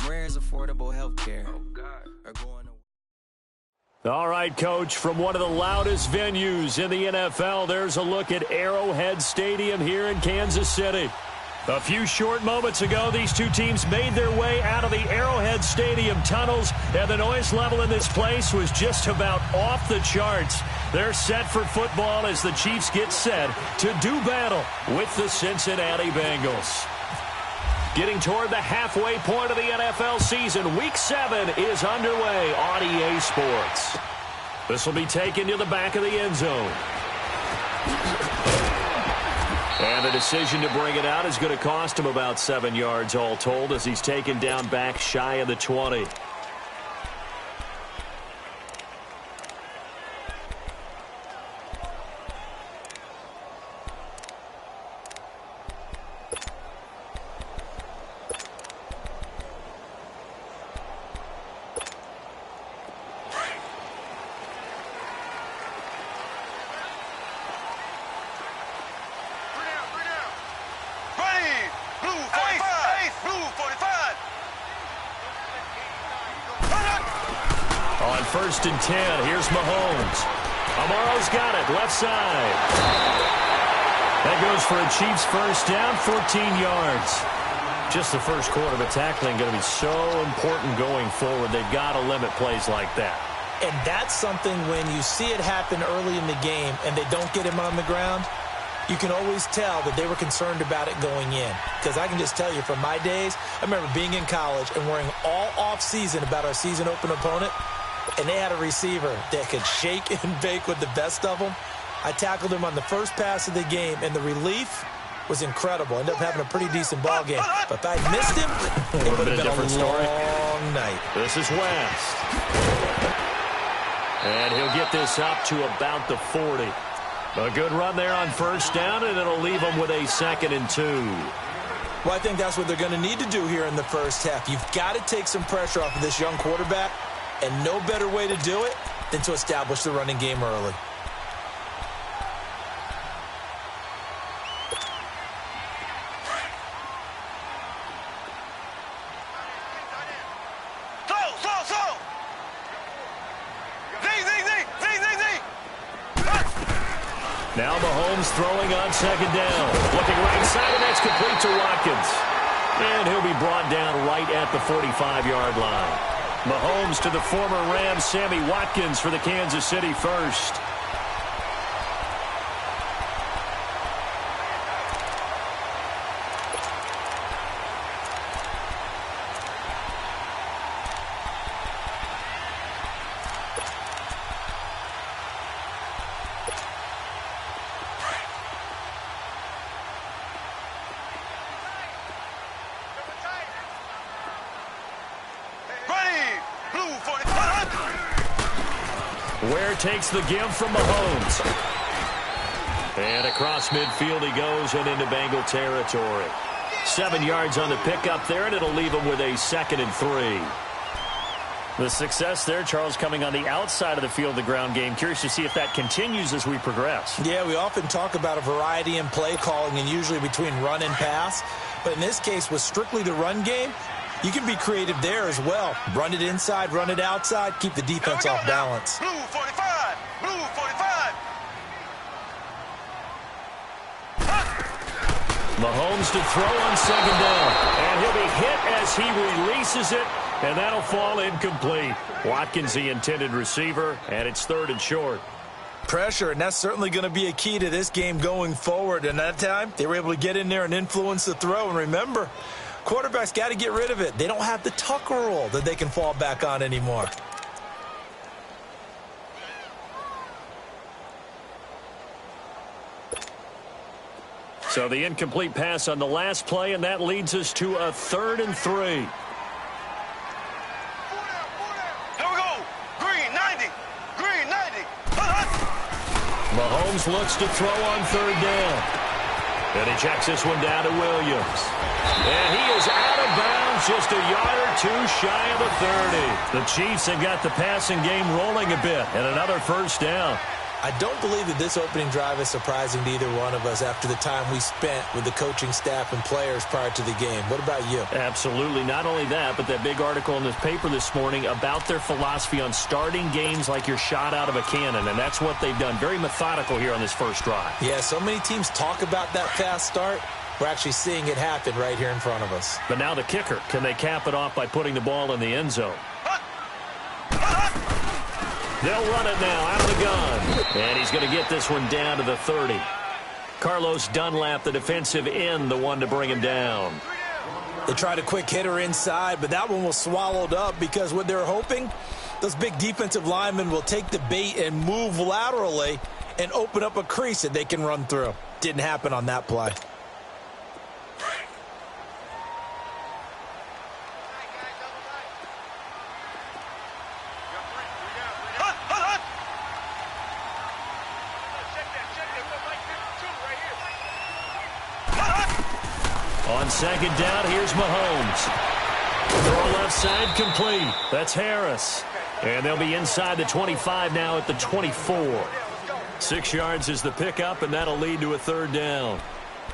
Where's affordable health care? All right, Coach, from one of the loudest venues in the NFL, there's a look at Arrowhead Stadium here in Kansas City. A few short moments ago, these two teams made their way out of the Arrowhead Stadium tunnels, and the noise level in this place was just about off the charts. They're set for football as the Chiefs get set to do battle with the Cincinnati Bengals. Getting toward the halfway point of the NFL season, Week 7 is underway on EA Sports. This will be taken to the back of the end zone. And the decision to bring it out is going to cost him about 7 yards all told as he's taken down back shy of the 20. First and 10. Here's Mahomes. Amaro's got it. Left side. That goes for a Chiefs first down, 14 yards. Just the first quarter of the tackling going to be so important going forward. They've got to limit plays like that. And that's something when you see it happen early in the game and they don't get him on the ground, you can always tell that they were concerned about it going in. Because I can just tell you from my days, I remember being in college and worrying all off-season about our season open opponent. And they had a receiver that could shake and bake with the best of them. I tackled him on the first pass of the game, and the relief was incredible. Ended up having a pretty decent ball game. But if I had missed him, it would have been a long night. This is West. And he'll get this up to about the 40. A good run there on first down, and it'll leave him with a 2nd and 2. Well, I think that's what they're going to need to do here in the first half. You've got to take some pressure off of this young quarterback. And no better way to do it than to establish the running game early. Now Mahomes throwing on 2nd down. Looking right side, and that's complete to Watkins. And he'll be brought down right at the 45-yard line. Mahomes to the former Ram, Sammy Watkins for the Kansas City first. Ware takes the give from Mahomes. And across midfield he goes and into Bengal territory. 7 yards on the pickup there, and it'll leave him with a 2nd and 3. The success there, Charles, coming on the outside of the field, the ground game. Curious to see if that continues as we progress. Yeah, we often talk about a variety in play calling and usually between run and pass. But in this case, with strictly the run game, you can be creative there as well. Run it inside, run it outside, keep the defense off balance. Blue 45, blue 45. Mahomes to throw on 2nd down. And he'll be hit as he releases it, and that'll fall incomplete. Watkins, the intended receiver, and it's 3rd and short. Pressure, and that's certainly going to be a key to this game going forward. And that time, they were able to get in there and influence the throw. And remember, quarterbacks got to get rid of it. They don't have the Tucker rule that they can fall back on anymore. So the incomplete pass on the last play, and that leads us to a 3rd and 3. Here we go. Green 90. Green 90. Mahomes looks to throw on 3rd down. And he checks this one down to Williams. And he is out of bounds just a yard or two shy of the 30. The Chiefs have got the passing game rolling a bit, and another first down. I don't believe that this opening drive is surprising to either one of us after the time we spent with the coaching staff and players prior to the game. What about you? Absolutely. Not only that, but that big article in this paper this morning about their philosophy on starting games like you're shot out of a cannon, and that's what they've done. Very methodical here on this first drive. Yeah, so many teams talk about that fast start. We're actually seeing it happen right here in front of us. But now the kicker. Can they cap it off by putting the ball in the end zone? They'll run it now out of the gun. And he's going to get this one down to the 30. Carlos Dunlap, the defensive end, the one to bring him down. They tried a quick hitter inside, but that one was swallowed up because what they're hoping, those big defensive linemen will take the bait and move laterally and open up a crease that they can run through. Didn't happen on that play. On second down, here's Mahomes. Throw left side complete. That's Harris. And they'll be inside the 25 now at the 24. 6 yards is the pickup, and that'll lead to a third down.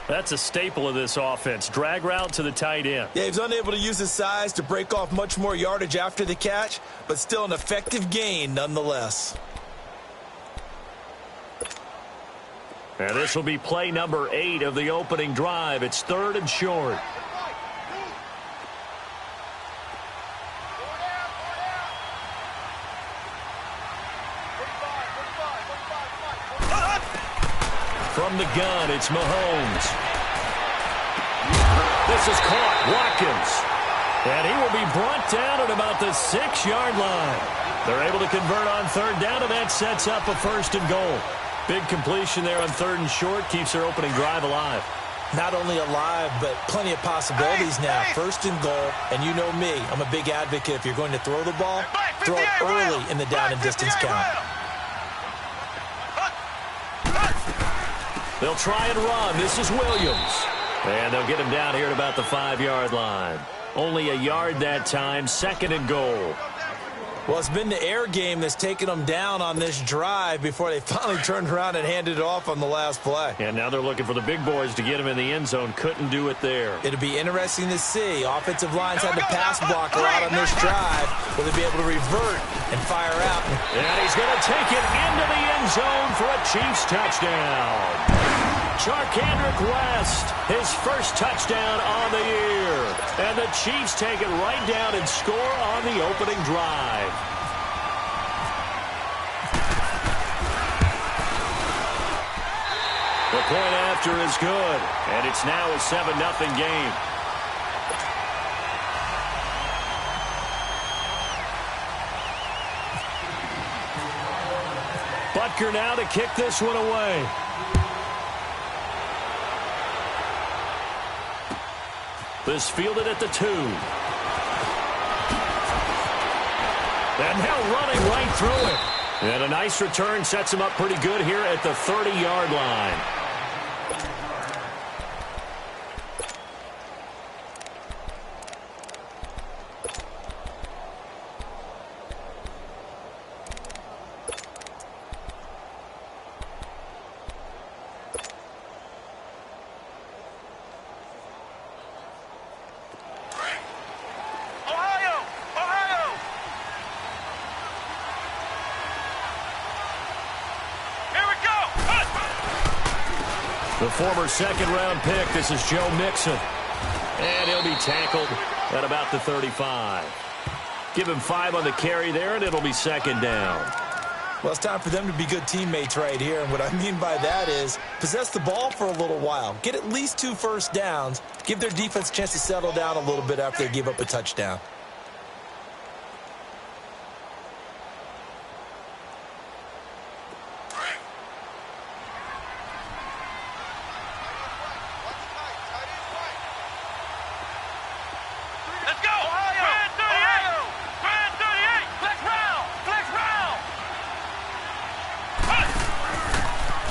That's a staple of this offense. Drag route to the tight end. Yeah, he's unable to use his size to break off much more yardage after the catch, but still an effective gain nonetheless. And this will be play number 8 of the opening drive. It's 3rd and short. From the gun, it's Mahomes. This is caught. Watkins. And he will be brought down at about the 6-yard line. They're able to convert on 3rd down, and that sets up a 1st and goal. Big completion there on 3rd and short. Keeps their opening drive alive. Not only alive, but plenty of possibilities now. 1st and goal, and you know me. I'm a big advocate. If you're going to throw the ball, throw it early in the down and distance count. They'll try and run. This is Williams. And they'll get him down here at about the 5-yard line. Only a yard that time. 2nd and goal. Well, it's been the air game that's taken them down on this drive before they finally turned around and handed it off on the last play. And now they're looking for the big boys to get him in the end zone. Couldn't do it there. It'll be interesting to see. Offensive lines had to pass block a lot on this drive. Will they be able to revert and fire out? And he's going to take it into the end zone for a Chiefs touchdown. Charkandrick West, his first touchdown on the year. And the Chiefs take it right down and score on the opening drive. The point after is good, and it's now a 7-0 game. Butker now to kick this one away. This fielded at the 2. And now running right through it. And a nice return sets him up pretty good here at the 30-yard line. The former second-round pick, this is Joe Mixon. And he'll be tackled at about the 35. Give him 5 on the carry there, and it'll be 2nd down. Well, it's time for them to be good teammates right here. And what I mean by that is possess the ball for a little while. Get at least 2 first downs. Give their defense a chance to settle down a little bit after they give up a touchdown.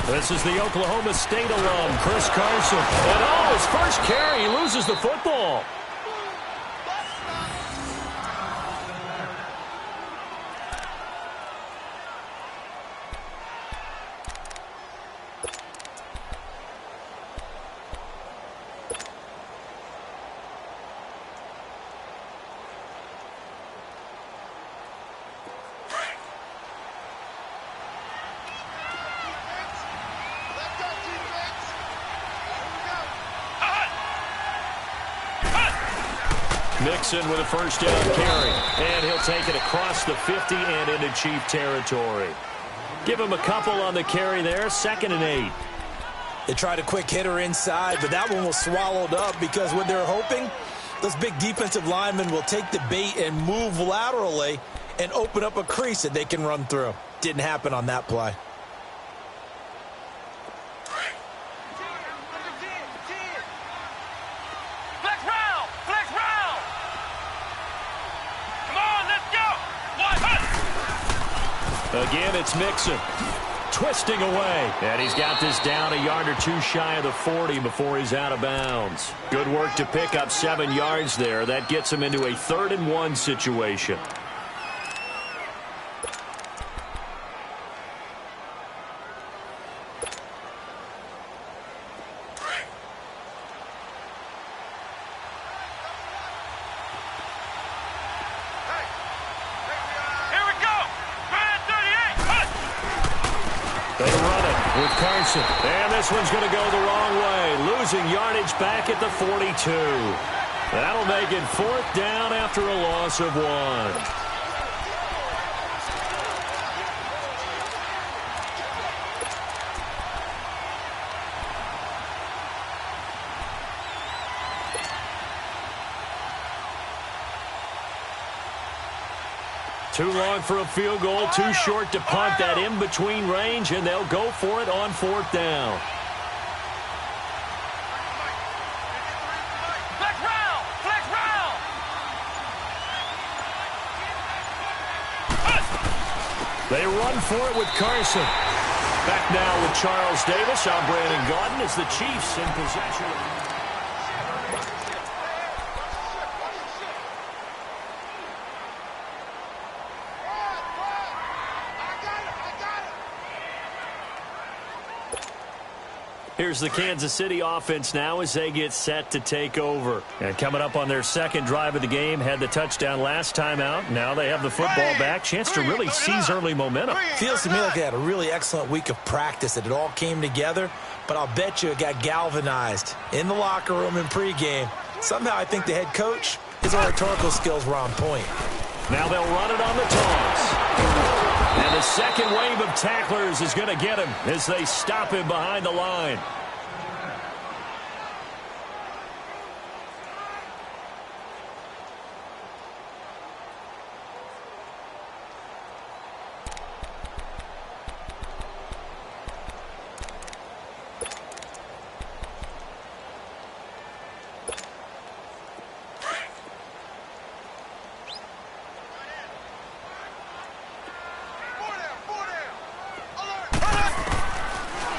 This is the Oklahoma State alum, Chris Carson. And his first carry, he loses the football. Mixon with a first down carry. And he'll take it across the 50 and into Chief territory. Give him a couple on the carry there. 2nd and 8. They tried a quick hitter inside, but that one was swallowed up because what they're hoping, those big defensive linemen will take the bait and move laterally and open up a crease that they can run through. Didn't happen on that play. Again, it's Mixon. Twisting away. And he's got this down a yard or two shy of the 40 before he's out of bounds. Good work to pick up 7 yards there. That gets him into a 3rd and 1 situation. And this one's going to go the wrong way. Losing yardage back at the 42. That'll make it 4th down after a loss of 1. Too long for a field goal, too short to punt. That in-between range, and they'll go for it on 4th down. Flex round! Flex round! They run for it with Carson. Back now with Charles Davis. I'm Brandon Gaudin as the Chiefs in possession. Here's the Kansas City offense now as they get set to take over. And coming up on their 2nd drive of the game, had the touchdown last time out. Now they have the football back. Chance to really seize early momentum. Feels to me like they had a really excellent week of practice, that it all came together. But I'll bet you it got galvanized in the locker room in pregame. Somehow I think the head coach, his oratorical skills were on point. Now they'll run it on the toss. And the second wave of tacklers is going to get him as they stop him behind the line.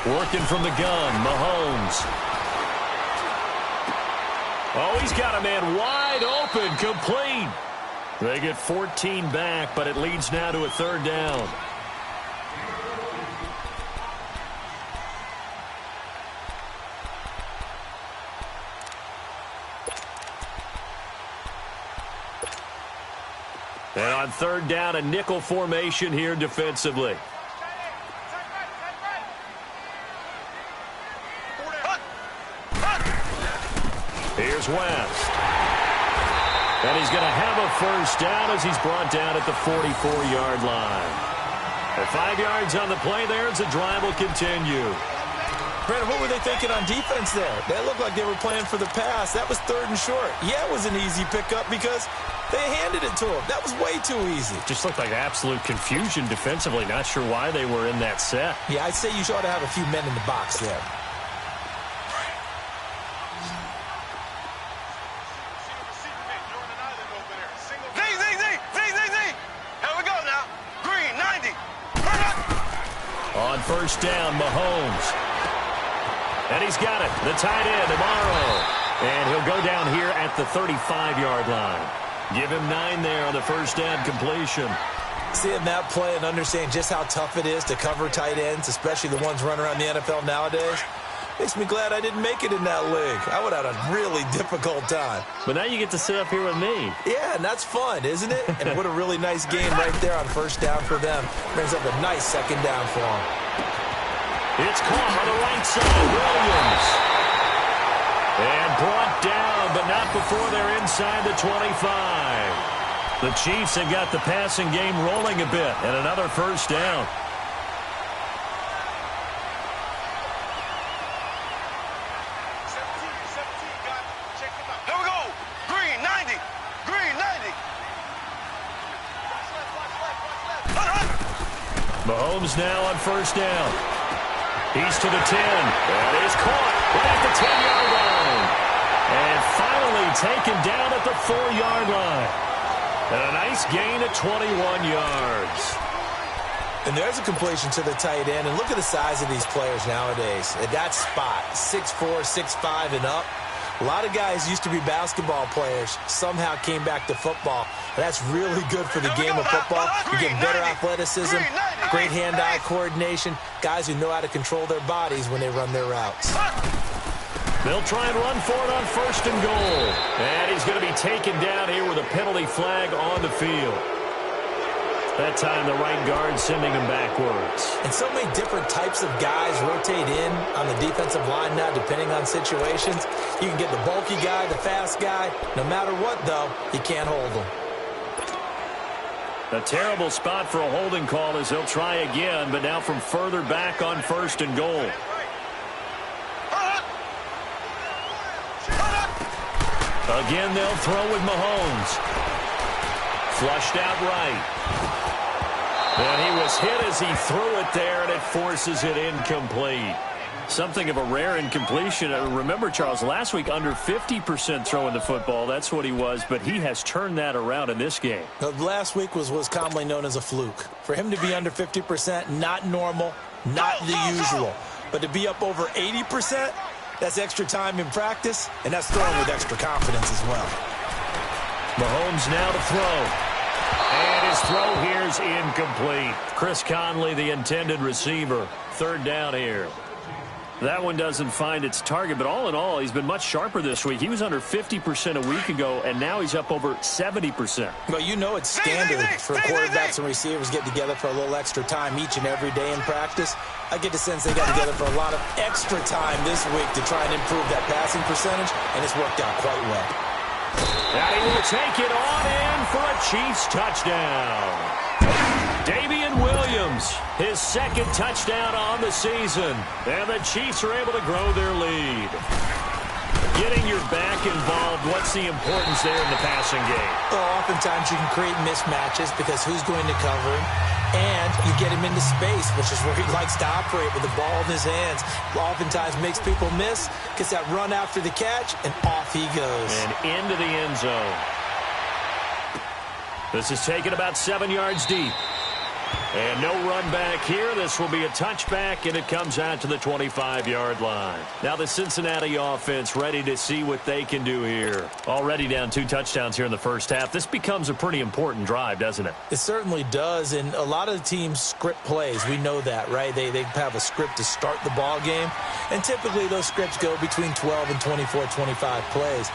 Working from the gun, Mahomes. Oh, he's got a man wide open, complete. They get 14 back, but it leads now to a 3rd down. And on 3rd down, a nickel formation here defensively. Here's West. And he's going to have a first down as he's brought down at the 44-yard line. At 5 yards on the play there as the drive will continue. Brandon, what were they thinking on defense there? They looked like they were playing for the pass. That was 3rd and short. Yeah, it was an easy pickup because they handed it to him. That was way too easy. Just looked like absolute confusion defensively. Not sure why they were in that set. Yeah, I'd say you ought to have a few men in the box there. On 1st down, Mahomes. And he's got it. The tight end, Amaro. And he'll go down here at the 35-yard line. Give him 9 there on the first down completion. Seeing that play and understanding just how tough it is to cover tight ends, especially the ones running around the NFL nowadays, makes me glad I didn't make it in that league. I would have had a really difficult time. But now you get to sit up here with me. Yeah, and that's fun, isn't it? And what a really nice game right there on 1st down for them. Brings up a nice 2nd down for them. It's caught on the right side. Williams. And brought down, but not before they're inside the 25. The Chiefs have got the passing game rolling a bit, and another first down. Here we go. Green, 90. Green, 90. Mahomes now on first down. He's to the 10. That is caught right at the 10-yard line. And finally taken down at the 4-yard line. And a nice gain of 21 yards. And there's a completion to the tight end. And look at the size of these players nowadays. At that spot, 6'4", 6'5", and up. A lot of guys used to be basketball players, somehow came back to football. That's really good for the game of football. You get better athleticism, great hand-eye coordination, guys who know how to control their bodies when they run their routes. They'll try and run for it on first and goal. And he's going to be taken down here with a penalty flag on the field. That time, the right guard sending him backwards. And so many different types of guys rotate in on the defensive line now, depending on situations. You can get the bulky guy, the fast guy. No matter what, though, you can't hold them. A terrible spot for a holding call as he'll try again, but now from further back on first and goal. Again, they'll throw with Mahomes. Flushed out right. And he was hit as he threw it there, and it forces it incomplete. Something of a rare incompletion. Remember, Charles, last week under 50% throwing the football. That's what he was, but he has turned that around in this game. Last week was commonly known as a fluke. For him to be under 50%, not normal, not the usual. But to be up over 80%, that's extra time in practice, and that's throwing with extra confidence as well. Mahomes now to throw. And his throw here is incomplete. Chris Conley, the intended receiver. Third down here. That one doesn't find its target, but all in all, he's been much sharper this week. He was under 50% a week ago, and now he's up over 70%. Well, you know it's standard for quarterbacks and receivers get together for a little extra time each and every day in practice. I get the sense they got together for a lot of extra time this week to try and improve that passing percentage, and it's worked out quite well. And he will take it on in for a Chiefs touchdown. Damian Williams, his second touchdown on the season. And the Chiefs are able to grow their lead. Getting your back involved, what's the importance there in the passing game? Well, oftentimes you can create mismatches because who's going to cover him? And you get him into space, which is where he likes to operate with the ball in his hands. Oftentimes makes people miss, gets that run after the catch, and off he goes. And into the end zone. This is taken about 7 yards deep. And no run back here. This will be a touchback, and it comes out to the 25-yard line. Now the Cincinnati offense ready to see what they can do here. Already down 2 touchdowns here in the first half. This becomes a pretty important drive, doesn't it? It certainly does, and a lot of the teams script plays. We know that, right? They have a script to start the ball game, and typically those scripts go between 12 and 24, 25 plays.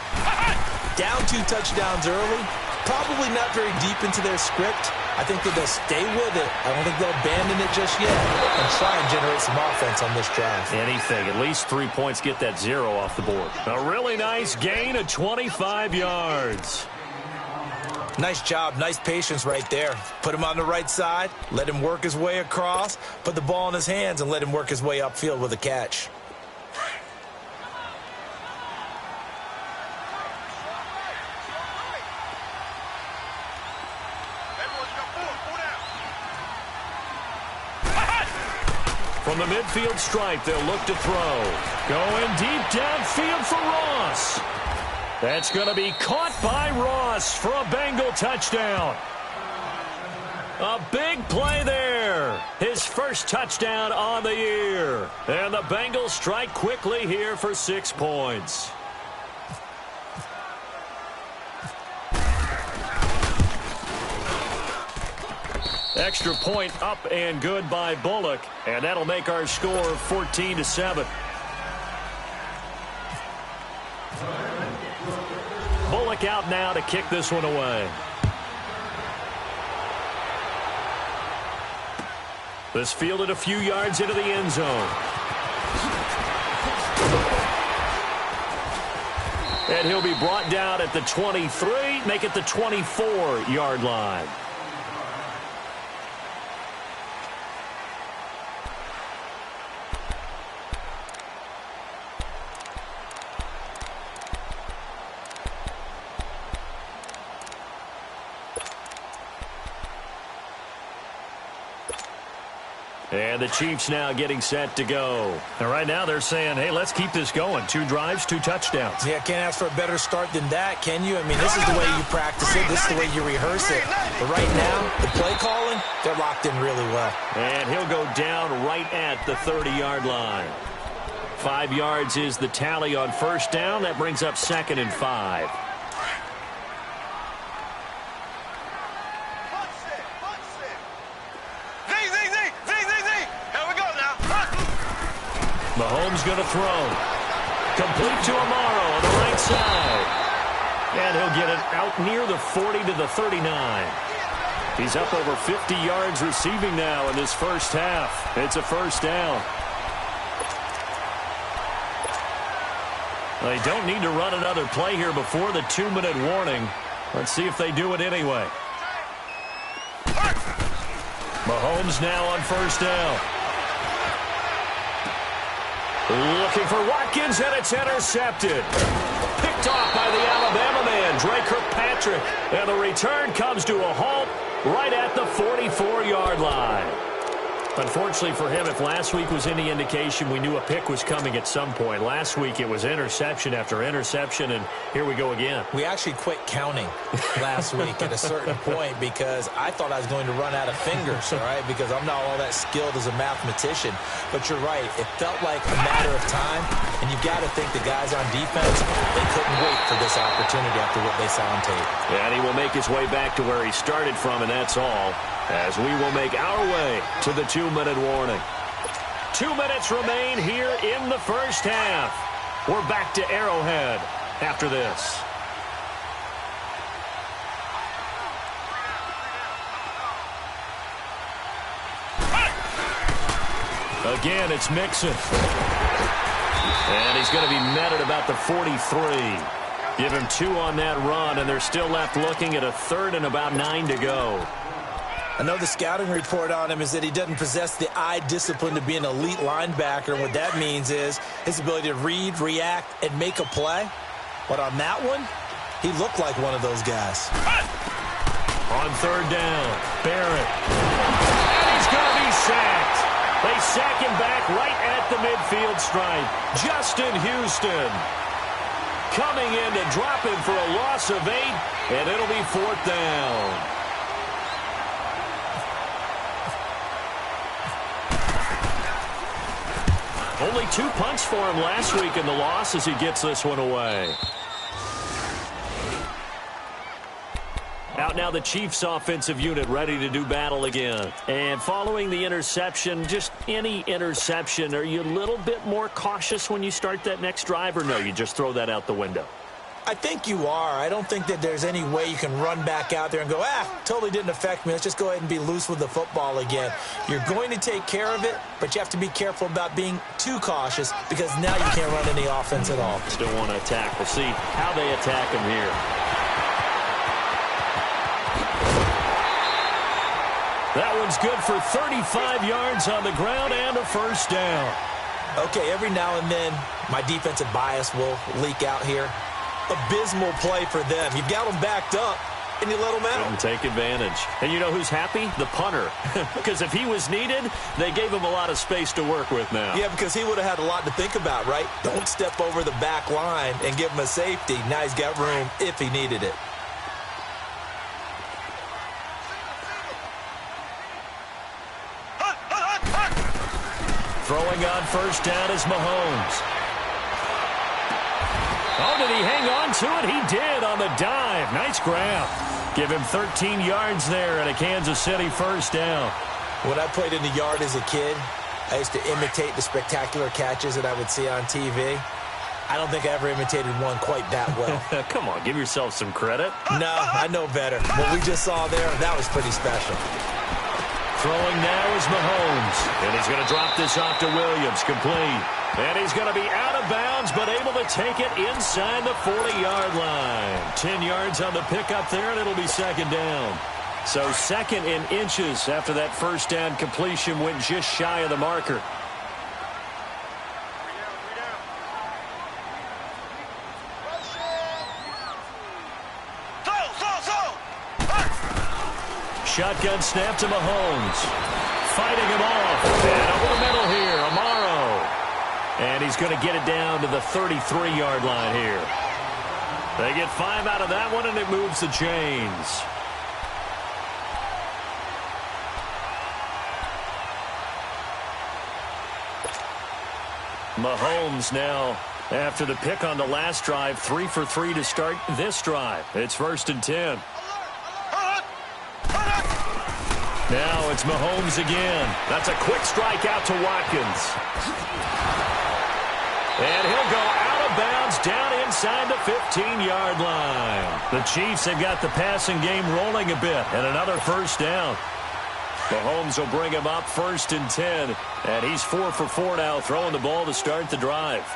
Down 2 touchdowns early, probably not very deep into their script. I think that they'll stay with it. I don't think they'll abandon it just yet and try and generate some offense on this drive. Anything. At least 3 points, get that 0 off the board. A really nice gain of 25 yards. Nice job. Nice patience right there. Put him on the right side. Let him work his way across. Put the ball in his hands and let him work his way upfield with a catch. From the midfield stripe, they'll look to throw. Going deep downfield for Ross. That's going to be caught by Ross for a Bengal touchdown. A big play there. His first touchdown on the year. And the Bengals strike quickly here for 6 points. Extra point up and good by Bullock, and that'll make our score 14-7. Bullock out now to kick this one away. This fielded a few yards into the end zone. And he'll be brought down at the 23, make it the 24-yard line. And the Chiefs now getting set to go. And right now they're saying, hey, let's keep this going. 2 drives, 2 touchdowns. Yeah, can't ask for a better start than that, can you? I mean, this is the way you practice it. This is the way you rehearse it. But right now, the play calling, they're locked in really well. And he'll go down right at the 30-yard line. 5 yards is the tally on first down. That brings up 2nd and 5. Mahomes going to throw. Complete to Amaro on the right side. And he'll get it out near the 40 to the 39. He's up over 50 yards receiving now in this first half. It's a first down. They don't need to run another play here before the 2-minute warning. Let's see if they do it anyway. Mahomes now on first down. Looking for Watkins, and it's intercepted. Picked off by the Alabama man, Dre Kirkpatrick. And the return comes to a halt right at the 44-yard line. Unfortunately for him, if last week was any indication, we knew a pick was coming at some point. Last week it was interception after interception, and here we go again. We actually quit counting last week at a certain point because I thought I was going to run out of fingers, all right, because I'm not all that skilled as a mathematician. But you're right. It felt like a matter of time, and you've got to think the guys on defense, they couldn't wait for this opportunity after what they saw on tape. And he will make his way back to where he started from, and that's all, as we will make our way to the 2-minute warning. 2 minutes remain here in the first half. We're back to Arrowhead after this. Again, it's Mixon. And he's going to be met at about the 43. Give him 2 on that run, and they're still left looking at a 3rd and about 9 to go. I know the scouting report on him is that he doesn't possess the eye discipline to be an elite linebacker. And what that means is his ability to read, react, and make a play. But on that one, he looked like one of those guys. On 3rd down, Barrett. And he's going to be sacked. They sack him back right at the midfield stripe. Justin Houston coming in to drop him for a loss of 8, and it'll be 4th down. Only 2 punts for him last week in the loss as he gets this one away. Out now the Chiefs offensive unit ready to do battle again. And following the interception, just any interception, are you a little bit more cautious when you start that next drive, or no, you just throw that out the window? I think you are. I don't think that there's any way you can run back out there and go, totally didn't affect me. Let's just go ahead and be loose with the football again. You're going to take care of it, but you have to be careful about being too cautious because now you can't run any offense at all. Still want to attack. We'll see how they attack him here. That one's good for 35 yards on the ground and a first down. Okay, every now and then my defensive bias will leak out here. Abysmal play for them. You've got them backed up, and you let them out. Couldn't take advantage. And you know who's happy? The punter. Because if he was needed, they gave him a lot of space to work with now. Yeah, because he would have had a lot to think about, right? Don't step over the back line and give him a safety. Now he's got room if he needed it. Throwing on first down is Mahomes. Oh, did he hang on to it? He did on the dive. Nice grab. Give him 13 yards there and a Kansas City first down. When I played in the yard as a kid, I used to imitate the spectacular catches that I would see on TV. I don't think I ever imitated one quite that well. Come on, give yourself some credit. No, I know better. What we just saw there, that was pretty special. Throwing now is Mahomes. And he's going to drop this off to Williams. Complete. And he's going to be out of bounds, but able to take it inside the 40-yard line. 10 yards on the pickup there, and it'll be second down. So second in inches after that first down completion went just shy of the marker. Shotgun snap to Mahomes. Fighting him off. And over the middle here, Amaro. And he's going to get it down to the 33-yard line here. They get 5 out of that one, and it moves the chains. Mahomes now, after the pick on the last drive, 3 for 3 to start this drive. It's 1st and 10. Now it's Mahomes again. That's a quick strike out to Watkins. And he'll go out of bounds down inside the 15-yard line. The Chiefs have got the passing game rolling a bit, and another first down. Mahomes will bring him up 1st and 10, and he's 4 for 4 now, throwing the ball to start the drive.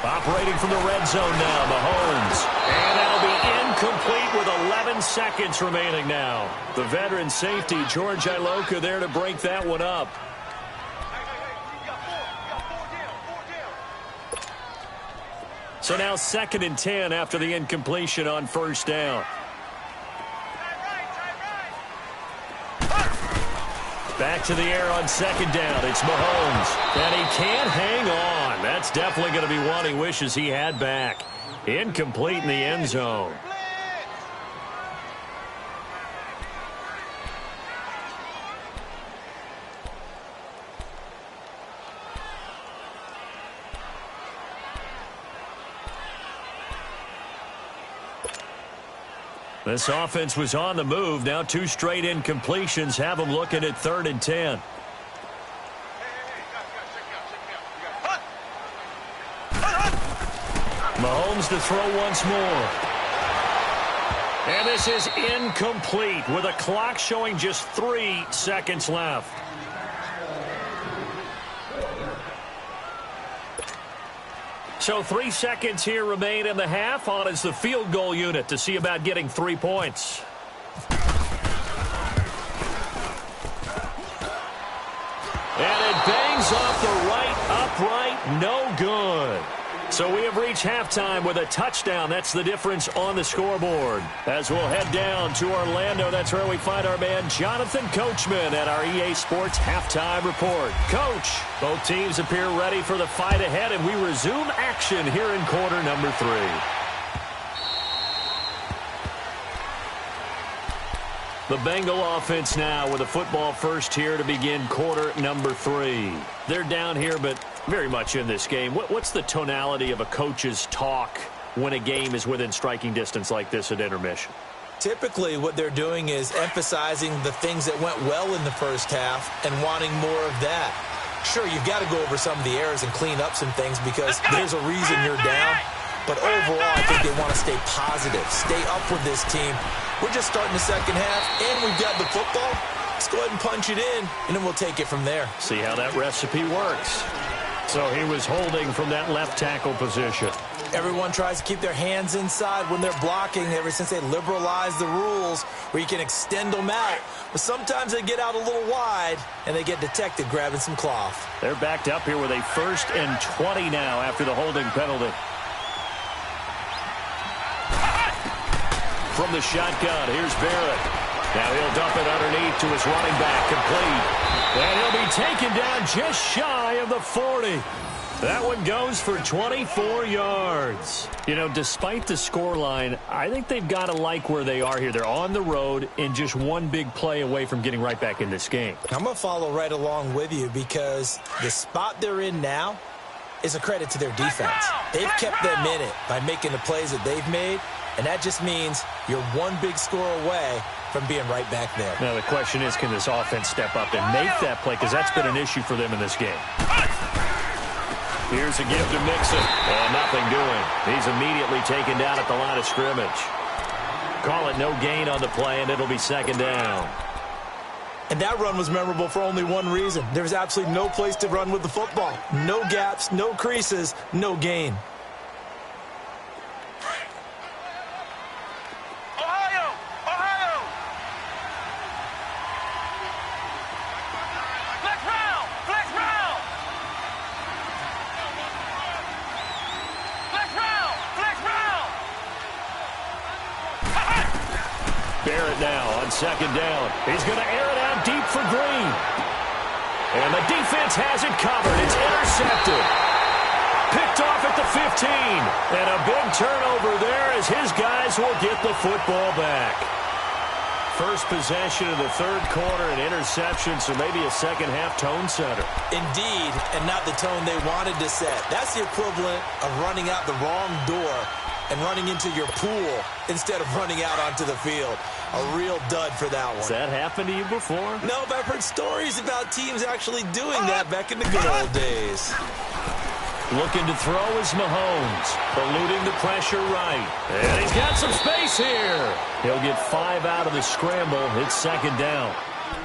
Operating from the red zone now, Mahomes. And that'll be incomplete with 11 seconds remaining now. The veteran safety, George Iloka, there to break that one up. So now 2nd and 10 after the incompletion on first down. Back to the air on 2nd down. It's Mahomes. And he can't hang on. That's definitely going to be one he wishes he had back. Incomplete in the end zone. This offense was on the move. Now 2 straight incompletions have them looking at 3rd and 10. Mahomes to throw once more. And this is incomplete with a clock showing just 3 seconds left. So 3 seconds here remain in the half. On is the field goal unit to see about getting 3 points. And it bangs off the right upright. No good. So we have reached halftime with a touchdown. That's the difference on the scoreboard. As we'll head down to Orlando, that's where we find our man Jonathan Coachman at our EA Sports Halftime Report. Coach, both teams appear ready for the fight ahead, and we resume action here in quarter number 3. The Bengal offense now with a football first here to begin quarter number 3. They're down here, but very much in this game. What's the tonality of a coach's talk when a game is within striking distance like this at intermission? Typically, what they're doing is emphasizing the things that went well in the first half and wanting more of that. Sure, you've got to go over some of the errors and clean up some things because there's a reason you're down. But overall, I think they want to stay positive, stay up with this team. We're just starting the second half, and we've got the football. Let's go ahead and punch it in, and then we'll take it from there. See how that recipe works. So he was holding from that left tackle position. Everyone tries to keep their hands inside when they're blocking ever since they liberalized the rules where you can extend them out. But sometimes they get out a little wide, and they get detected grabbing some cloth. They're backed up here with a 1st and 20 now after the holding penalty. From the shotgun, here's Barrett. Now he'll dump it underneath to his running back, complete. And he'll be taken down just shy of the 40. That one goes for 24 yards. You know, despite the scoreline, I think they've got to like where they are here. They're on the road and just one big play away from getting right back in this game. I'm going to follow right along with you because the spot they're in now is a credit to their defense. They've kept them in it by making the plays that they've made. And that just means you're one big score away from being right back there. Now, the question is, can this offense step up and make that play? Because that's been an issue for them in this game. Here's a give to Mixon. And nothing doing. He's immediately taken down at the line of scrimmage. Call it no gain on the play, and it'll be second down. And that run was memorable for only one reason. There was absolutely no place to run with the football. No gaps, no creases, no gain. Ohio! Ohio! Flex round! Flex round! Flex round! Flex round! Barrett now on second down. He's going to air it out deep for Green. And the defense has it covered. It's intercepted. Picked off at the 15. And a big turnover there as his guys will get the football back. First possession of the third quarter, an interception, so maybe a second-half tone setter. Indeed, and not the tone they wanted to set. That's the equivalent of running out the wrong door and running into your pool instead of running out onto the field. A real dud for that one. Has that happened to you before? No, but I've heard stories about teams actually doing that back in the good old days. Looking to throw is Mahomes, eluding the pressure right. And he's got some space here. He'll get 5 out of the scramble. It's second down.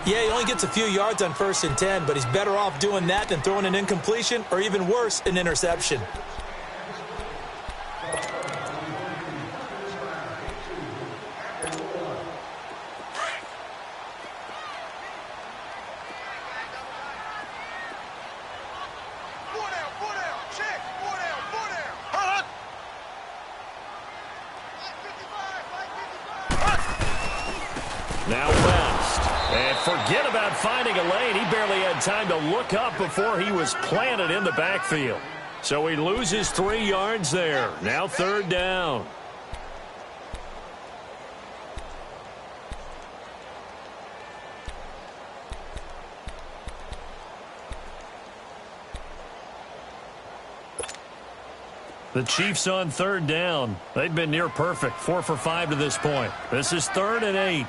Yeah, he only gets a few yards on 1st and 10, but he's better off doing that than throwing an incompletion or even worse, an interception. Now West. And forget about finding a lane. He barely had time to look up before he was planted in the backfield. So he loses 3 yards there. Now third down. The Chiefs on third down. They've been near perfect. 4 for 5 to this point. This is 3rd and 8.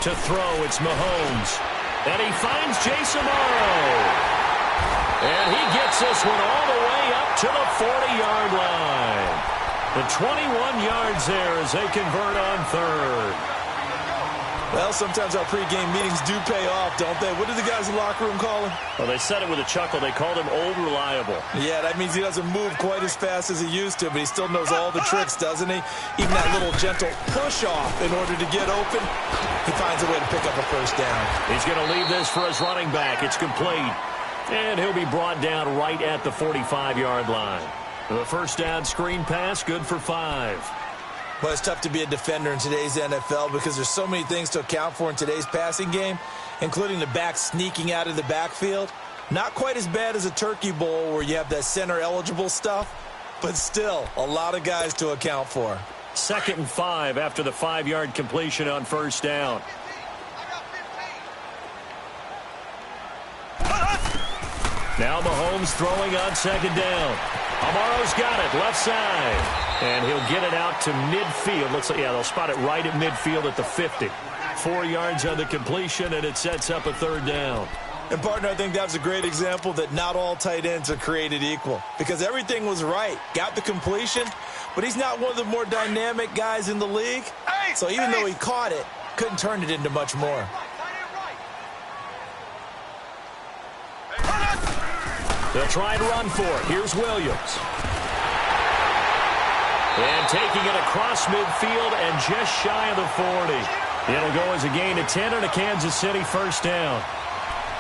To throw, it's Mahomes. And he finds Jason Morrow. And he gets this one all the way up to the 40-yard line. The 21 yards there as they convert on third. Well, sometimes our pregame meetings do pay off, don't they? What do the guys in the locker room call him? Well, they said it with a chuckle. They called him Old Reliable. Yeah, that means he doesn't move quite as fast as he used to, but he still knows all the tricks, doesn't he? Even that little gentle push-off in order to get open, he finds a way to pick up a first down. He's going to leave this for his running back. It's complete. And he'll be brought down right at the 45-yard line. The first down screen pass, good for 5. Well, it's tough to be a defender in today's NFL because there's so many things to account for in today's passing game, including the back sneaking out of the backfield. Not quite as bad as a turkey bowl where you have that center-eligible stuff, but still a lot of guys to account for. 2nd and 5 after the 5-yard completion on first down. Now Mahomes throwing on second down. Amaro's got it, left side. And he'll get it out to midfield. Looks like, yeah, they'll spot it right at midfield at the 50. 4 yards on the completion, and it sets up a third down. And, partner, I think that was a great example that not all tight ends are created equal. Because everything was right. Got the completion, but he's not one of the more dynamic guys in the league. So even though he caught it, couldn't turn it into much more. They'll try and run for it. Here's Williams. And taking it across midfield and just shy of the 40. It'll go as a gain of 10 and a Kansas City first down.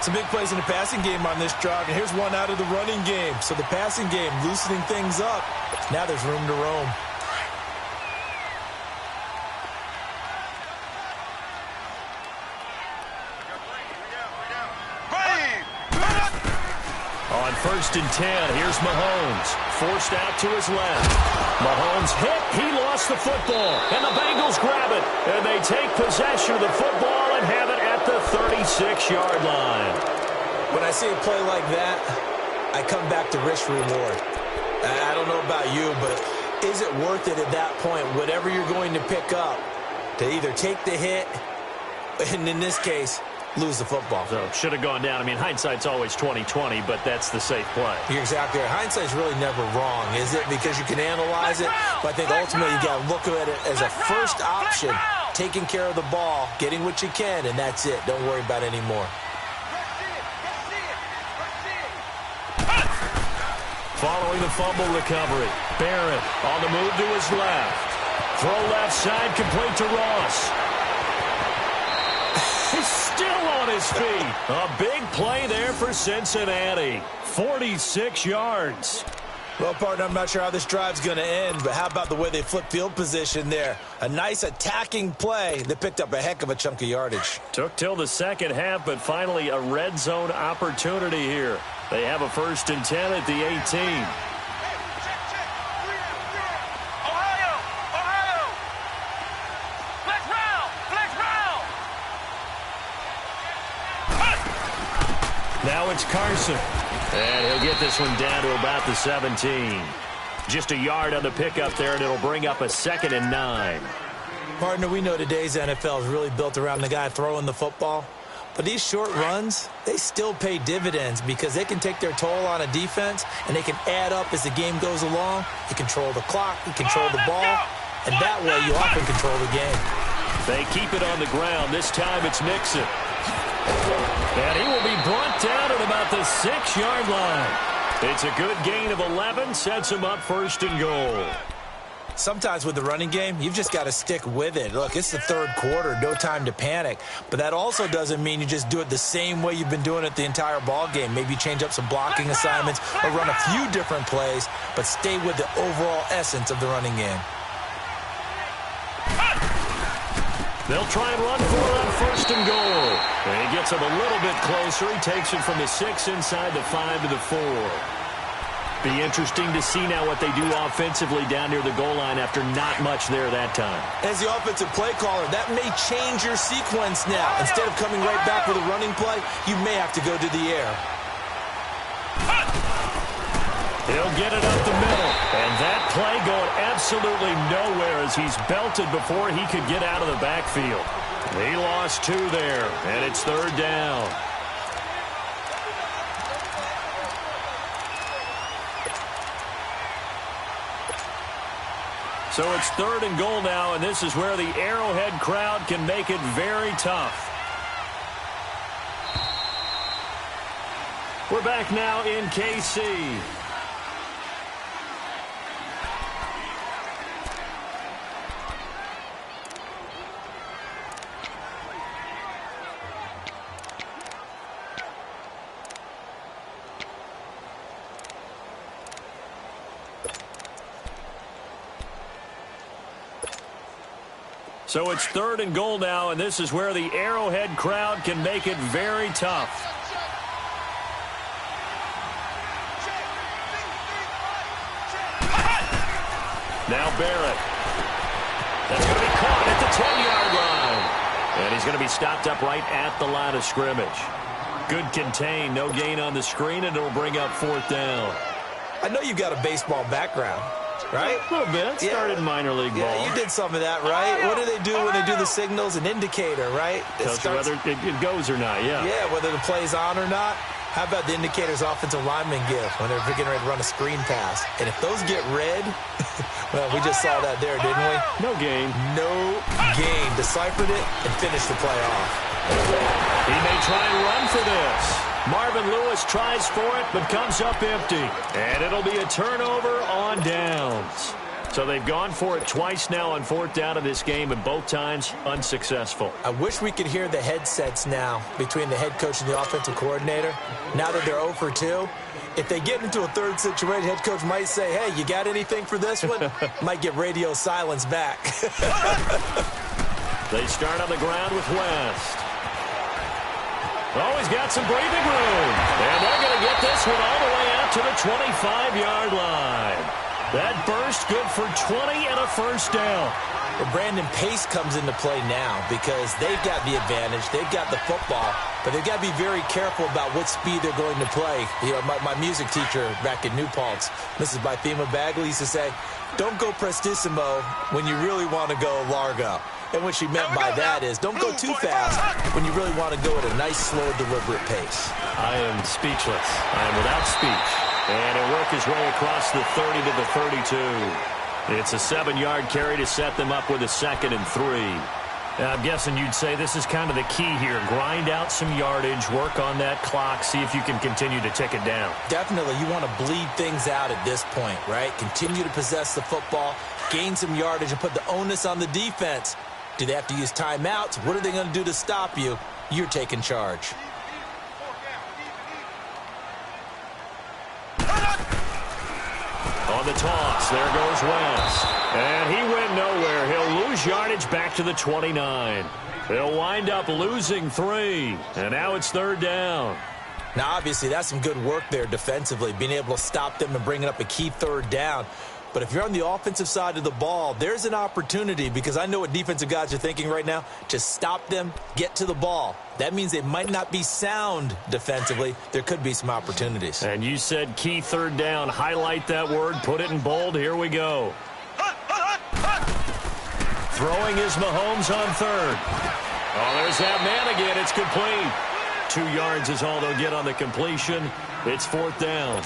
Some big plays in the passing game on this drive, and here's one out of the running game. So the passing game loosening things up. Now there's room to roam. On 1st and 10, here's Mahomes. Forced out to his left. Mahomes hit. He lost the football. And the Bengals grab it. And they take possession of the football and have it at the 36-yard line. When I see a play like that, I come back to risk reward. I don't know about you, but is it worth it at that point, whatever you're going to pick up, to either take the hit, and in this case, lose the football? So should have gone down. I mean, hindsight's always 20/20, but that's the safe play. You're exactly right. Hindsight's really never wrong, is it? Because you can analyze it, but I think ultimately you got to look at it as a first option taking care of the ball, getting what you can, and that's it. Don't worry about it anymore. Following the fumble recovery, Barrett on the move to his left. Throw left side, complete to Ross. He's still on his feet. A big play there for Cincinnati. 46 yards. Well, partner, I'm not sure how this drive's going to end, but how about the way they flip field position there? A nice attacking play that picked up a heck of a chunk of yardage. Took till the second half, but finally a red zone opportunity here. They have a 1st and 10 at the 18. Ohio! Flex round! Now it's Carson. And he'll get this one down to about the 17. Just a yard on the pickup there, and it'll bring up a 2nd and 9. Partner, we know today's NFL is really built around the guy throwing the football. But these short runs, they still pay dividends because they can take their toll on a defense, and they can add up as the game goes along. You control the clock, you control the ball, and that way you often control the game. They keep it on the ground. This time it's Mixon. And he will be brought down at about the 6-yard line. It's a good gain of 11, sets him up 1st and goal. Sometimes with the running game, you've just got to stick with it. Look, it's the 3rd quarter, no time to panic. But that also doesn't mean you just do it the same way you've been doing it the entire ball game. Maybe change up some blocking assignments or run a few different plays, but stay with the overall essence of the running game. They'll try and run for it on 1st and goal. And he gets him a little bit closer. He takes it from the 6 inside the 5 to the 4. Be interesting to see now what they do offensively down near the goal line after not much there that time. As the offensive play caller, that may change your sequence now. Instead of coming right back with a running play, you may have to go to the air. He'll get it up the middle. And that play going absolutely nowhere as he's belted before he could get out of the backfield. He lost 2 there, and it's 3rd down. So it's 3rd and goal now, and this is where the Arrowhead crowd can make it very tough. We're back now in KC. So it's 3rd and goal now, and this is where the Arrowhead crowd can make it very tough. Now Barrett. That's going to be caught at the 10-yard line. And he's going to be stopped up right at the line of scrimmage. Good contain, no gain on the screen, and it'll bring up 4th down. I know you've got a baseball background, right? A little bit. Started in minor league ball. Yeah, you did some of that, right? What do they do when they do the signals? An indicator, right? Tells you whether it goes or not, yeah. Yeah, whether the play's on or not. How about the indicators offensive linemen give when they're getting ready to run a screen pass? And if those get red, well, we just saw that there, didn't we? No gain. No gain. Deciphered it and finished the play off. He may try and run for this. Marvin Lewis tries for it, but comes up empty. And it'll be a turnover on downs. So they've gone for it twice now on 4th down in this game, and both times unsuccessful. I wish we could hear the headsets now between the head coach and the offensive coordinator. Now that they're 0 for 2, if they get into a 3rd situation, head coach might say, hey, you got anything for this one? Might get radio silence back. They start on the ground with West. Oh, he's got some breathing room. And they're going to get this one all the way out to the 25-yard line. That burst good for 20 and a 1st down. Well, Brandon, pace comes into play now because they've got the advantage. They've got the football, but they've got to be very careful about what speed they're going to play. You know, my music teacher back in New Paltz, Mrs. Bythema Bagley, used to say, don't go prestissimo when you really want to go largo. And what she meant by that is don't go too fast when you really want to go at a nice, slow, deliberate pace. I am speechless. I am without speech. And he'll work his way across the 30 to the 32. It's a 7-yard carry to set them up with a 2nd and 3. I'm guessing you'd say this is kind of the key here. Grind out some yardage, work on that clock, see if you can continue to tick it down. Definitely, you want to bleed things out at this point, right? Continue to possess the football, gain some yardage, and put the onus on the defense. Do they have to use timeouts? What are they going to do to stop you? You're taking charge. On the toss, there goes Wentz. And he went nowhere. He'll lose yardage back to the 29. They'll wind up losing 3. And now it's 3rd down. Now, obviously, that's some good work there defensively, being able to stop them and bringing up a key 3rd down. But if you're on the offensive side of the ball, there's an opportunity, because I know what defensive guys are thinking right now. Just stop them, get to the ball. That means they might not be sound defensively. There could be some opportunities. And you said key 3rd down. Highlight that word, put it in bold. Here we go. Throwing is Mahomes on 3rd. Oh, there's that man again. It's complete. 2 yards is all they'll get on the completion. It's 4th down.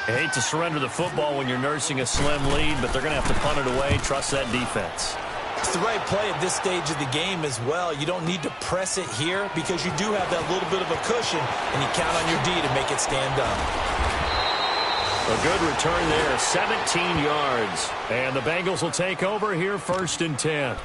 I hate to surrender the football when you're nursing a slim lead, but they're going to have to punt it away. Trust that defense. It's the right play at this stage of the game as well. You don't need to press it here because you do have that little bit of a cushion, and you count on your D to make it stand up. A good return there, 17 yards. And the Bengals will take over here 1st and 10.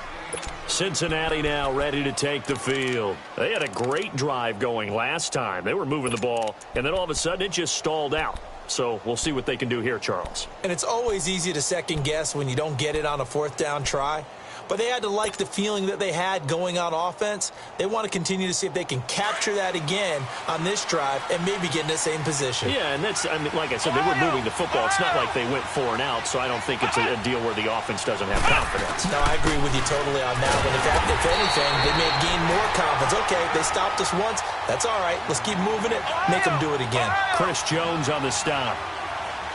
Cincinnati now ready to take the field. They had a great drive going last time. They were moving the ball, and then all of a sudden it just stalled out. So we'll see what they can do here, Charles. And it's always easy to second guess when you don't get it on a 4th down try. But they had to like the feeling that they had going on offense. They want to continue to see if they can capture that again on this drive and maybe get in the same position. Yeah, and that's, I mean, like I said, they were moving the football. It's not like they went 4 and out, so I don't think it's a deal where the offense doesn't have confidence. No, I agree with you totally on that one. If anything, they may have gained more confidence. Okay, they stopped us once. That's all right. Let's keep moving it. Make them do it again. Chris Jones on the stop.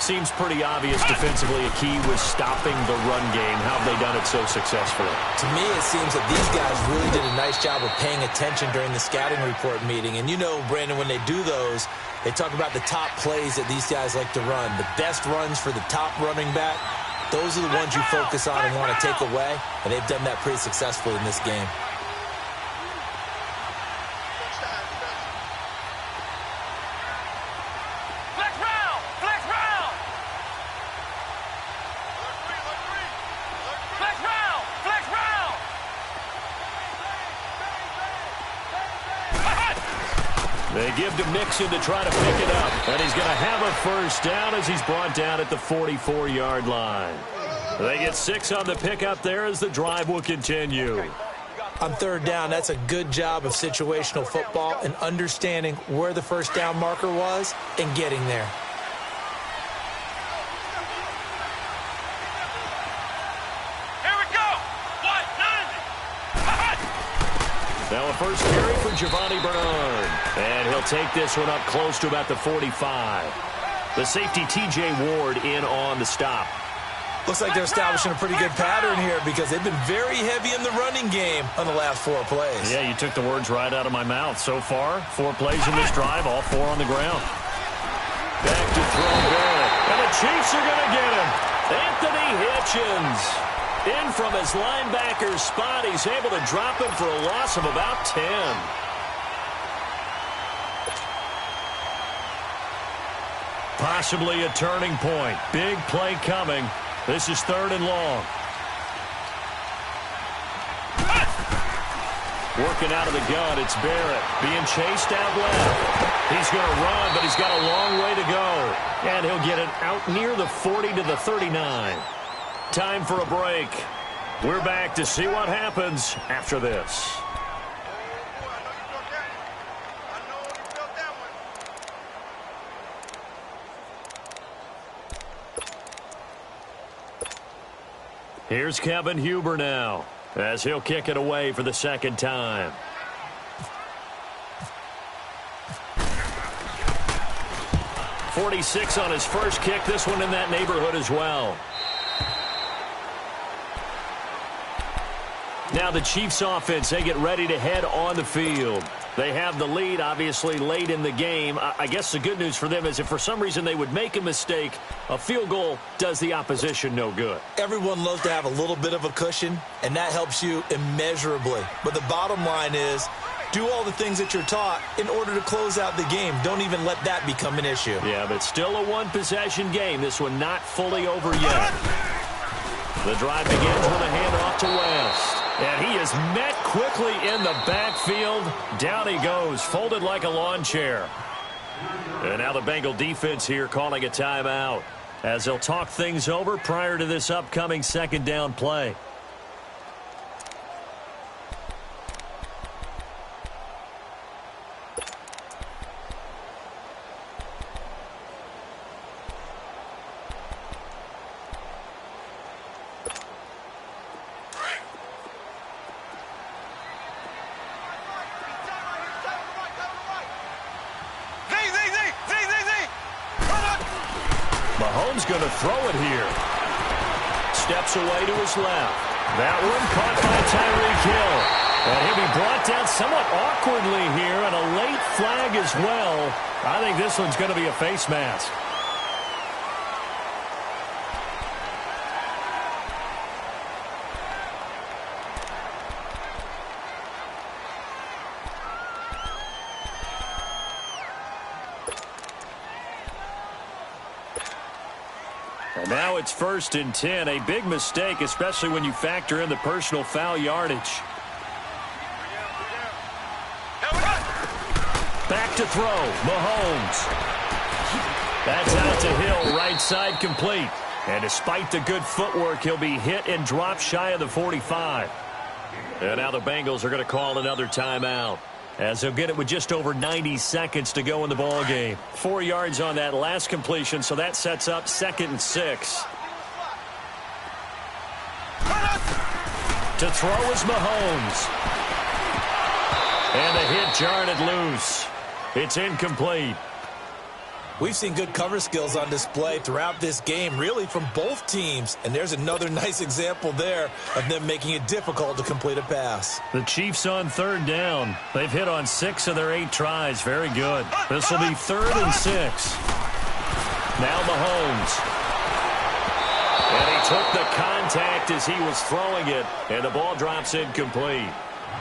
Seems pretty obvious defensively a key was stopping the run game. How have they done it so successfully? To me, it seems that these guys really did a nice job of paying attention during the scouting report meeting. And you know, Brandon, when they do those, they talk about the top plays that these guys like to run. The best runs for the top running back, those are the ones you focus on and want to take away. And they've done that pretty successfully in this game. They give to Mixon to try to pick it up. And he's going to have a 1st down as he's brought down at the 44-yard line. They get 6 on the pickup there as the drive will continue. On 3rd down, that's a good job of situational football and understanding where the 1st down marker was and getting there. Now a first carry for Giovanni Bernard. And he'll take this one up close to about the 45. The safety T.J. Ward in on the stop. Looks like they're establishing a pretty good pattern here because they've been very heavy in the running game on the last 4 plays. Yeah, you took the words right out of my mouth. So far, 4 plays in this drive, all 4 on the ground. Back to throw Barrett. And the Chiefs are going to get him. Anthony Hitchens. In from his linebacker spot, he's able to drop him for a loss of about 10. Possibly a turning point. Big play coming. This is 3rd and long. Working out of the gun, it's Barrett. Being chased out left. He's going to run, but he's got a long way to go. And he'll get it out near the 40 to the 39. Time for a break. We're back to see what happens after this. Here's Kevin Huber now, as he'll kick it away for the 2nd time. .46 on his first kick. This one in that neighborhood as well. Now the Chiefs offense, they get ready to head on the field. They have the lead, obviously, late in the game. I guess the good news for them is if for some reason they would make a mistake, a field goal does the opposition no good. Everyone loves to have a little bit of a cushion, and that helps you immeasurably. But the bottom line is, do all the things that you're taught in order to close out the game. Don't even let that become an issue. Yeah, but still a one-possession game. This one not fully over yet. The drive begins with a handoff to West. And he is met quickly in the backfield. Down he goes, folded like a lawn chair. And now the Bengal defense here calling a timeout as they'll talk things over prior to this upcoming second down play. Mahomes going to throw it here. Steps away to his left. That one caught by Tyreek Hill. And he'll be brought down somewhat awkwardly here, and a late flag as well. I think this one's going to be a face mask. And now it's 1st and 10. A big mistake, especially when you factor in the personal foul yardage. Back to throw. Mahomes. That's out to Hill. Right side complete. And despite the good footwork, he'll be hit and dropped shy of the 45. And now the Bengals are going to call another timeout, as they'll get it with just over 90 seconds to go in the ball game. 4 yards on that last completion, so that sets up 2nd and 6. To throw is Mahomes. And the hit jarred it loose. It's incomplete. We've seen good cover skills on display throughout this game, really from both teams. And there's another nice example there of them making it difficult to complete a pass. The Chiefs on 3rd down. They've hit on 6 of their 8 tries. Very good. This will be 3rd and 6. Now Mahomes. And he took the contact as he was throwing it, and the ball drops incomplete.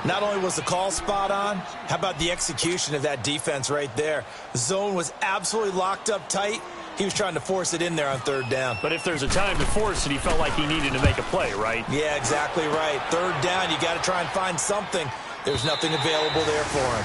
Not only was the call spot on, how about the execution of that defense right there? The zone was absolutely locked up tight. He was trying to force it in there on 3rd down. But if there's a time to force it, he felt like he needed to make a play, right? Yeah, exactly right. 3rd down, you got to try and find something. There's nothing available there for him.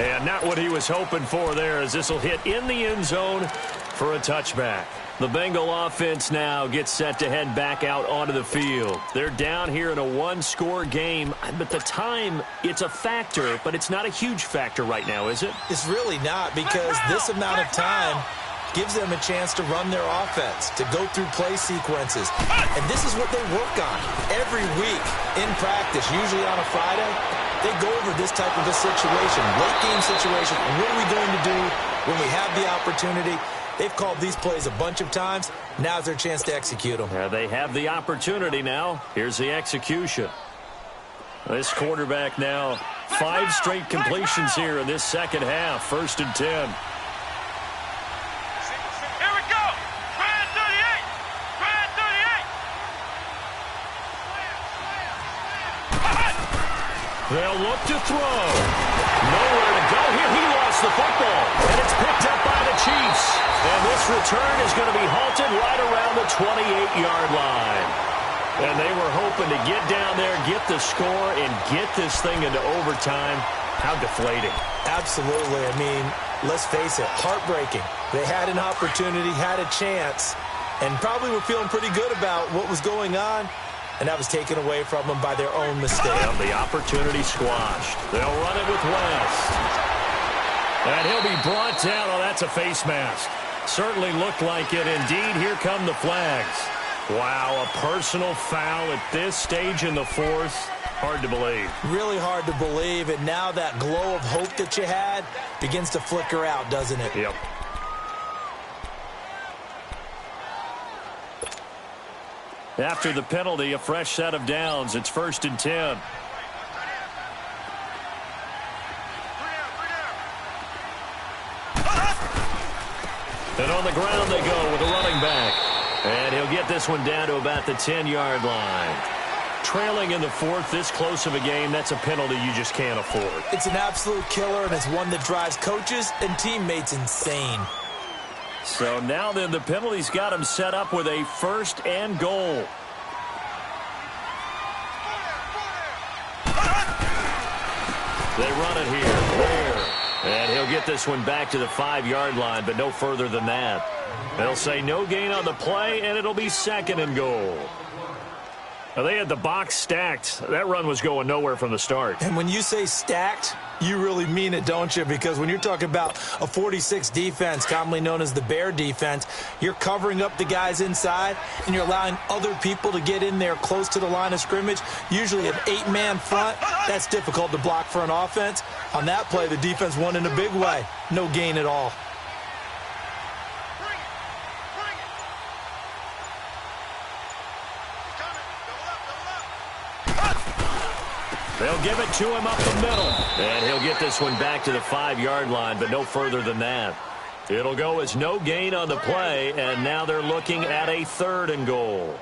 And not what he was hoping for there, as this will hit in the end zone for a touchback. The Bengal offense now gets set to head back out onto the field. They're down here in a 1-score game, but the time, it's a factor, but it's not a huge factor right now, is it? It's really not, because this amount of time gives them a chance to run their offense, to go through play sequences. And this is what they work on every week in practice, usually on a Friday. They go over this type of a situation, late game situation. What are we going to do when we have the opportunity? They've called these plays a bunch of times. Now's their chance to execute them. They have the opportunity now. Here's the execution. This quarterback now, 5 straight completions here in this second half. 1st and 10. Here we go. Grand 38. Grand 38. They'll look to throw. Nowhere to go here. He lost the football. And it's picked up by the Chiefs. And this return is going to be halted right around the 28-yard line. And they were hoping to get down there, get the score, and get this thing into overtime. How deflating. Absolutely. I mean, let's face it, heartbreaking. They had an opportunity, had a chance, and probably were feeling pretty good about what was going on, and that was taken away from them by their own mistake. Well, the opportunity squashed. They'll run it with West. And he'll be brought down. Oh, that's a face mask. Certainly looked like it. Indeed, here come the flags. Wow, a personal foul at this stage in the 4th. Hard to believe. Really hard to believe, and now that glow of hope that you had begins to flicker out, doesn't it? After the penalty, a fresh set of downs. It's 1st and 10. And on the ground they go with a running back. And he'll get this one down to about the 10-yard line. Trailing in the 4th, this close of a game, that's a penalty you just can't afford. It's an absolute killer, and it's one that drives coaches and teammates insane. So now then, the penalty's got him set up with a 1st and goal. They run it here. Where? And he'll get this one back to the 5-yard line, but no further than that. They'll say no gain on the play, and it'll be 2nd and goal. Now, they had the box stacked. That run was going nowhere from the start. And when you say stacked, you really mean it, don't you? Because when you're talking about a 46 defense, commonly known as the Bear defense, you're covering up the guys inside, and you're allowing other people to get in there close to the line of scrimmage, usually an 8-man front. That's difficult to block for an offense. On that play, the defense won in a big way. No gain at all. They'll give it to him up the middle. And he'll get this one back to the 5-yard line, but no further than that. It'll go as no gain on the play, and now they're looking at a 3rd and goal.